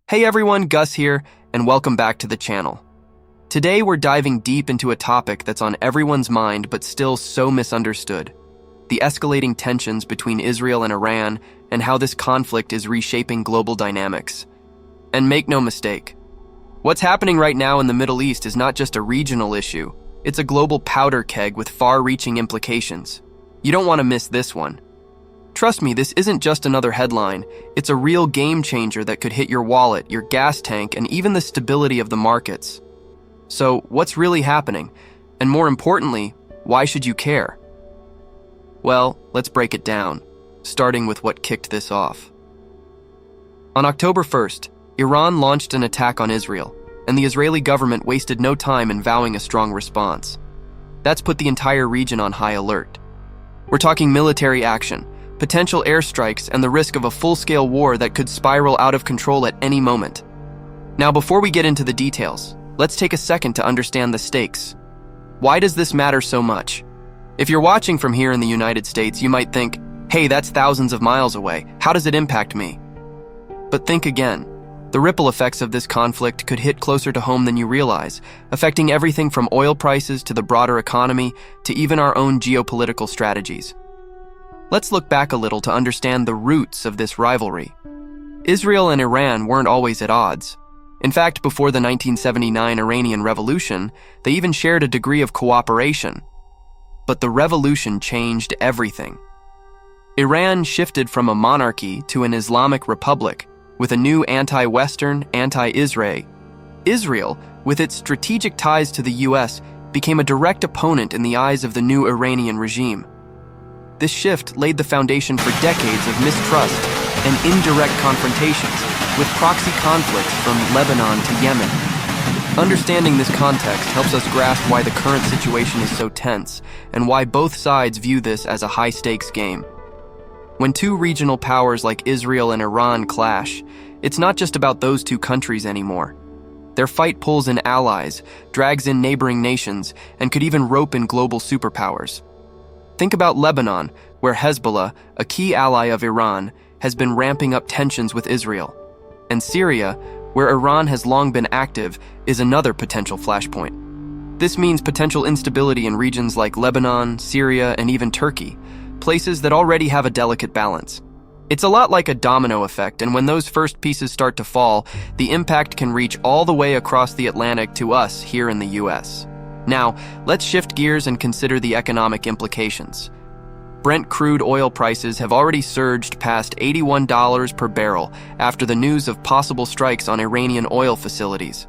Hey everyone, Gus here, and welcome back to the channel. Today we're diving deep into a topic that's on everyone's mind but still so misunderstood: the escalating tensions between Israel and Iran and how this conflict is reshaping global dynamics. And make no mistake, what's happening right now in the Middle East is not just a regional issue, it's a global powder keg with far-reaching implications. You don't want to miss this one. Trust me, this isn't just another headline, it's a real game changer that could hit your wallet, your gas tank, and even the stability of the markets. So, what's really happening? And more importantly, why should you care? Well, let's break it down, starting with what kicked this off. On October 1st, Iran launched an attack on Israel, and the Israeli government wasted no time in vowing a strong response. That's put the entire region on high alert. We're talking military action, potential airstrikes, and the risk of a full-scale war that could spiral out of control at any moment. Now, before we get into the details, let's take a second to understand the stakes. Why does this matter so much? If you're watching from here in the United States, you might think, hey, that's thousands of miles away. How does it impact me? But think again. The ripple effects of this conflict could hit closer to home than you realize, affecting everything from oil prices to the broader economy to even our own geopolitical strategies. Let's look back a little to understand the roots of this rivalry. Israel and Iran weren't always at odds. In fact, before the 1979 Iranian Revolution, they even shared a degree of cooperation. But the revolution changed everything. Iran shifted from a monarchy to an Islamic republic, with a new anti-Western, anti-Israel. Israel, with its strategic ties to the US, became a direct opponent in the eyes of the new Iranian regime. This shift laid the foundation for decades of mistrust and indirect confrontations, with proxy conflicts from Lebanon to Yemen. Understanding this context helps us grasp why the current situation is so tense and why both sides view this as a high-stakes game. When two regional powers like Israel and Iran clash, it's not just about those two countries anymore. Their fight pulls in allies, drags in neighboring nations, and could even rope in global superpowers. Think about Lebanon, where Hezbollah, a key ally of Iran, has been ramping up tensions with Israel. And Syria, where Iran has long been active, is another potential flashpoint. This means potential instability in regions like Lebanon, Syria, and even Turkey, places that already have a delicate balance. It's a lot like a domino effect, and when those first pieces start to fall, the impact can reach all the way across the Atlantic to us here in the US. Now, let's shift gears and consider the economic implications. Brent crude oil prices have already surged past $81 per barrel after the news of possible strikes on Iranian oil facilities.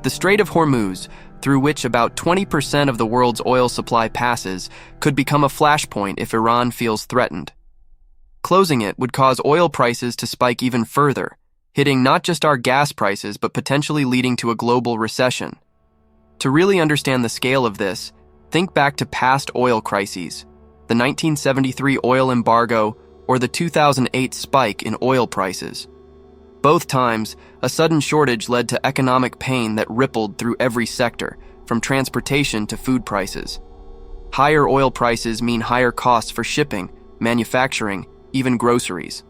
The Strait of Hormuz, through which about 20% of the world's oil supply passes, could become a flashpoint if Iran feels threatened. Closing it would cause oil prices to spike even further, hitting not just our gas prices but potentially leading to a global recession. To really understand the scale of this, think back to past oil crises, the 1973 oil embargo or the 2008 spike in oil prices. Both times, a sudden shortage led to economic pain that rippled through every sector, from transportation to food prices. Higher oil prices mean higher costs for shipping, manufacturing, even groceries.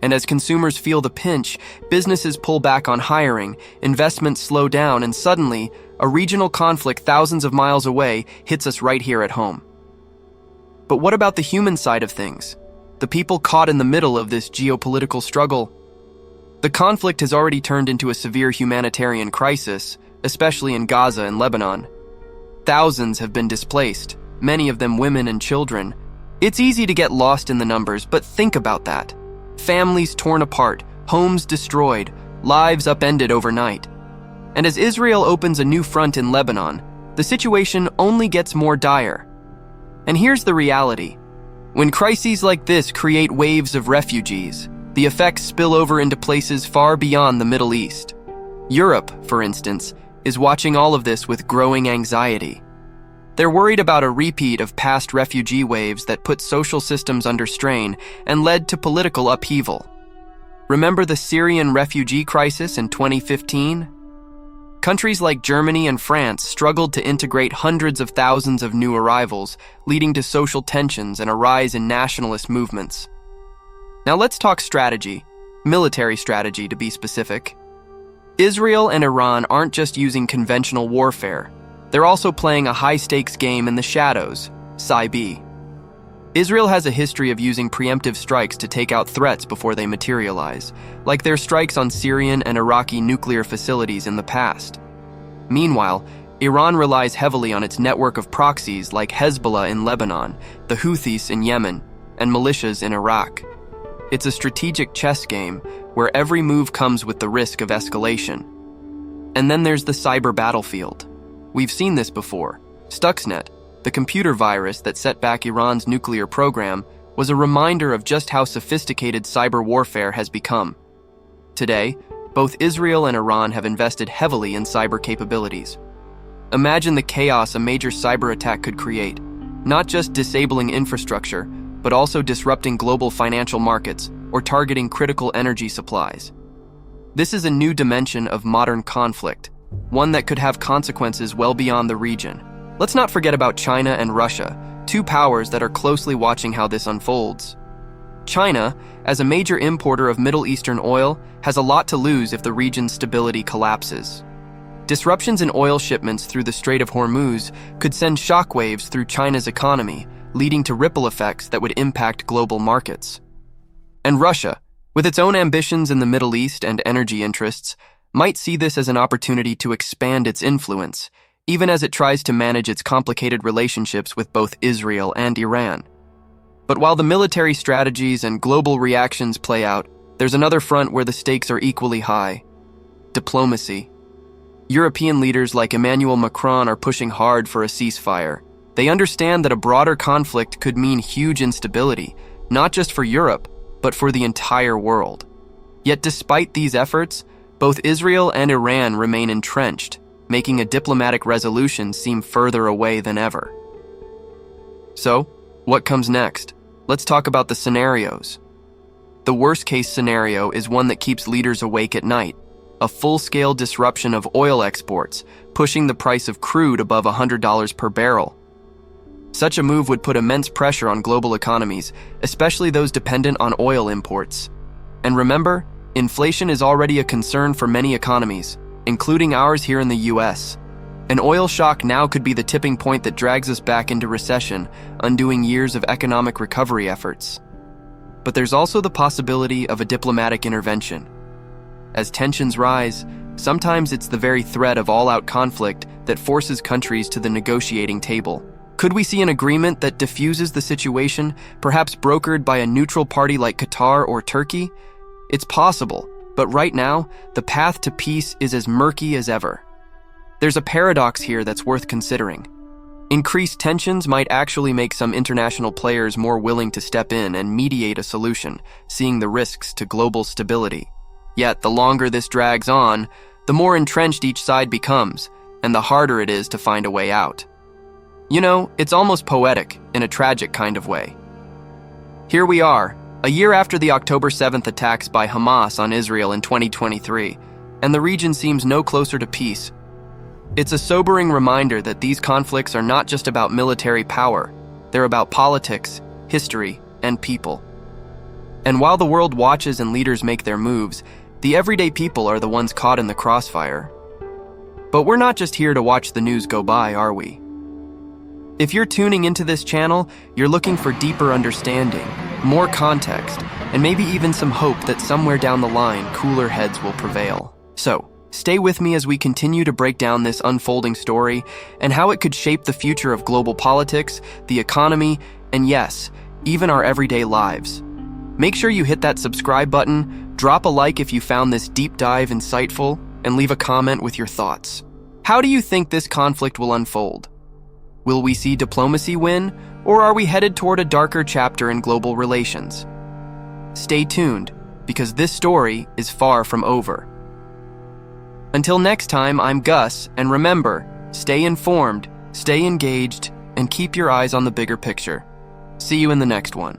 And as consumers feel the pinch, businesses pull back on hiring, investments slow down, and suddenly, a regional conflict thousands of miles away hits us right here at home. But what about the human side of things? The people caught in the middle of this geopolitical struggle? The conflict has already turned into a severe humanitarian crisis, especially in Gaza and Lebanon. Thousands have been displaced, many of them women and children. It's easy to get lost in the numbers, but think about that. Families torn apart, homes destroyed, lives upended overnight. And as Israel opens a new front in Lebanon, the situation only gets more dire. And here's the reality. When crises like this create waves of refugees, the effects spill over into places far beyond the Middle East. Europe, for instance, is watching all of this with growing anxiety. They're worried about a repeat of past refugee waves that put social systems under strain and led to political upheaval. Remember the Syrian refugee crisis in 2015? Countries like Germany and France struggled to integrate hundreds of thousands of new arrivals, leading to social tensions and a rise in nationalist movements. Now let's talk strategy. military strategy to be specific. Israel and Iran aren't just using conventional warfare. They're also playing a high-stakes game in the shadows, Sci-B. Israel has a history of using preemptive strikes to take out threats before they materialize, like their strikes on Syrian and Iraqi nuclear facilities in the past. Meanwhile, Iran relies heavily on its network of proxies like Hezbollah in Lebanon, the Houthis in Yemen, and militias in Iraq. It's a strategic chess game where every move comes with the risk of escalation. And then there's the cyber battlefield. We've seen this before. Stuxnet, the computer virus that set back Iran's nuclear program, was a reminder of just how sophisticated cyber warfare has become. Today, both Israel and Iran have invested heavily in cyber capabilities. Imagine the chaos a major cyber attack could create, not just disabling infrastructure, but also disrupting global financial markets or targeting critical energy supplies. This is a new dimension of modern conflict, one that could have consequences well beyond the region. Let's not forget about China and Russia, two powers that are closely watching how this unfolds. China, as a major importer of Middle Eastern oil, has a lot to lose if the region's stability collapses. Disruptions in oil shipments through the Strait of Hormuz could send shockwaves through China's economy, leading to ripple effects that would impact global markets. And Russia, with its own ambitions in the Middle East and energy interests, might see this as an opportunity to expand its influence, even as it tries to manage its complicated relationships with both Israel and Iran. But while the military strategies and global reactions play out, there's another front where the stakes are equally high: diplomacy. European leaders like Emmanuel Macron are pushing hard for a ceasefire. They understand that a broader conflict could mean huge instability, not just for Europe, but for the entire world. Yet despite these efforts, both Israel and Iran remain entrenched, making a diplomatic resolution seem further away than ever. So, what comes next? Let's talk about the scenarios. The worst-case scenario is one that keeps leaders awake at night: a full-scale disruption of oil exports, pushing the price of crude above $100 per barrel. Such a move would put immense pressure on global economies, especially those dependent on oil imports. And remember, inflation is already a concern for many economies, including ours here in the US. An oil shock now could be the tipping point that drags us back into recession, undoing years of economic recovery efforts. But there's also the possibility of a diplomatic intervention. As tensions rise, sometimes it's the very threat of all-out conflict that forces countries to the negotiating table. Could we see an agreement that diffuses the situation, perhaps brokered by a neutral party like Qatar or Turkey? It's possible, but right now, the path to peace is as murky as ever. There's a paradox here that's worth considering. Increased tensions might actually make some international players more willing to step in and mediate a solution, seeing the risks to global stability. Yet, the longer this drags on, the more entrenched each side becomes, and the harder it is to find a way out. You know, it's almost poetic, in a tragic kind of way. Here we are, a year after the October 7th attacks by Hamas on Israel in 2023, and the region seems no closer to peace. It's a sobering reminder that these conflicts are not just about military power, they're about politics, history, and people. And while the world watches and leaders make their moves, the everyday people are the ones caught in the crossfire. But we're not just here to watch the news go by, are we? If you're tuning into this channel, you're looking for deeper understanding, more context, and maybe even some hope that somewhere down the line, cooler heads will prevail. So, stay with me as we continue to break down this unfolding story and how it could shape the future of global politics, the economy, and yes, even our everyday lives. Make sure you hit that subscribe button, drop a like if you found this deep dive insightful, and leave a comment with your thoughts. How do you think this conflict will unfold? Will we see diplomacy win, or are we headed toward a darker chapter in global relations? Stay tuned, because this story is far from over. Until next time, I'm Gus, and remember, stay informed, stay engaged, and keep your eyes on the bigger picture. See you in the next one.